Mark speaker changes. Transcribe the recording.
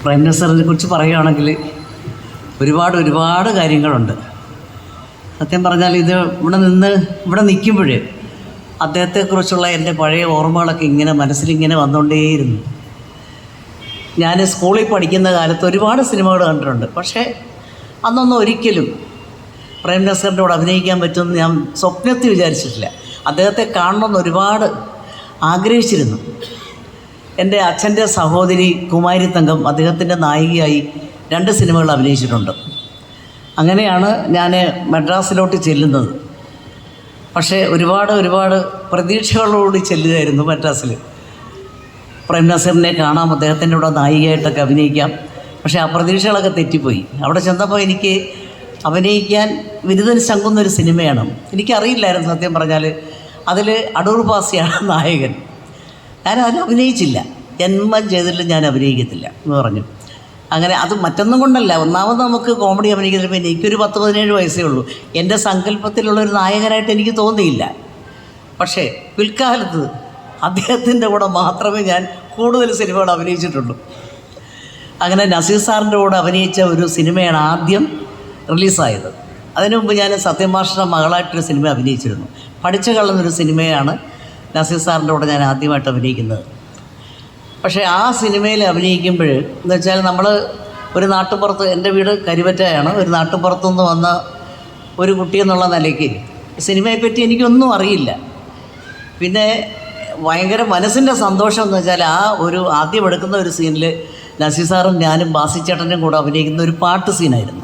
Speaker 1: Prime നസീറിനെ കുറിച്ച് പറയുകയാണെങ്കിൽ ഒരുപാട് കാര്യങ്ങളുണ്ട്. സത്യം പറഞ്ഞാൽ ഇവിടെ നിൽക്കുമ്പോഴേ അദ്ദേഹത്തെക്കുറിച്ചുള്ള എൻ്റെ പഴയ ഓർമ്മകളൊക്കെ ഇങ്ങനെ മനസ്സിലിങ്ങനെ വന്നുകൊണ്ടേയിരുന്നു. ഞാൻ സ്കൂളിൽ പഠിക്കുന്ന കാലത്ത് ഒരുപാട് സിനിമകൾ കണ്ടിട്ടുണ്ട്. പക്ഷേ അന്നൊന്നും ഒരിക്കലും പ്രേം നസീറിൻ്റെ കൂടെ അഭിനയിക്കാൻ പറ്റുമെന്ന് ഞാൻ സ്വപ്നത്തിൽ വിചാരിച്ചിട്ടില്ല. അദ്ദേഹത്തെ കാണണമെന്ന് ഒരുപാട് ആഗ്രഹിച്ചിരുന്നു. എൻ്റെ അച്ഛൻ്റെ സഹോദരി കുമാരി തങ്കം അദ്ദേഹത്തിൻ്റെ നായികയായി 2 സിനിമകൾ അഭിനയിച്ചിട്ടുണ്ട്. അങ്ങനെയാണ് ഞാൻ മദ്രാസിലോട്ട് ചെല്ലുന്നത്. പക്ഷേ ഒരുപാട് പ്രതീക്ഷകളോട് ചെല്ലുകയായിരുന്നു മദ്രാസിൽ. പ്രേം നസീറിനെ കാണാം, അദ്ദേഹത്തിൻ്റെ കൂടെ നായികയായിട്ടൊക്കെ അഭിനയിക്കാം. പക്ഷേ ആ പ്രതീക്ഷകളൊക്കെ തെറ്റിപ്പോയി. അവിടെ ചെന്നപ്പോൾ എനിക്ക് അഭിനയിക്കാൻ വിരുദ്ധൻ ശങ്കുന്നൊരു സിനിമയാണ്. എനിക്കറിയില്ലായിരുന്നു സത്യം പറഞ്ഞാൽ. അതിൽ അടൂർ ഭാസിയാണ് നായകൻ. ഞാൻ അതിൽ അഭിനയിച്ചില്ല. ജന്മം ചെയ്തിട്ടും ഞാൻ അഭിനയിക്കത്തില്ല എന്ന് പറഞ്ഞു. അങ്ങനെ അത് മറ്റൊന്നും കൊണ്ടല്ല. ഒന്നാമത് നമുക്ക് കോമഡി അഭിനയിക്കുന്നതിൽ എനിക്കൊരു 10-17 വയസ്സേ ഉള്ളൂ. എൻ്റെ സങ്കല്പത്തിലുള്ളൊരു നായകനായിട്ട് എനിക്ക് തോന്നിയില്ല. പക്ഷേ പിൽക്കാലത്ത് അദ്ദേഹത്തിൻ്റെ കൂടെ മാത്രമേ ഞാൻ കൂടുതൽ സിനിമകൾ അഭിനയിച്ചിട്ടുള്ളൂ. അങ്ങനെ നസീർ സാറിൻ്റെ കൂടെ അഭിനയിച്ച ഒരു സിനിമയാണ് ആദ്യം റിലീസായത്. അതിനു മുമ്പ് ഞാൻ സത്യമാഷിൻ്റെ മകളായിട്ടൊരു സിനിമ അഭിനയിച്ചിരുന്നു. പഠിച്ച കള്ളെന്നൊരു സിനിമയാണ് നസീർ സാറിൻ്റെ കൂടെ ഞാൻ ആദ്യമായിട്ട് അഭിനയിക്കുന്നത്. പക്ഷേ ആ സിനിമയിൽ അഭിനയിക്കുമ്പോൾ എന്ന് വെച്ചാൽ നമ്മൾ ഒരു നാട്ടുപുറത്ത്, എൻ്റെ വീട് കരുവറ്റയാണ്, ഒരു നാട്ടുപുറത്തുനിന്ന് വന്ന ഒരു കുട്ടി എന്നുള്ള നിലയ്ക്ക് സിനിമയെപ്പറ്റി എനിക്കൊന്നും അറിയില്ല. പിന്നെ ഭയങ്കര മനസ്സിൻ്റെ സന്തോഷം എന്ന് വെച്ചാൽ ആ ഒരു ആദ്യം എടുക്കുന്ന ഒരു സീനിൽ നസീർ സാറും ഞാനും ബാസിച്ചേട്ടനും കൂടെ അഭിനയിക്കുന്ന ഒരു പാട്ട് സീനായിരുന്നു.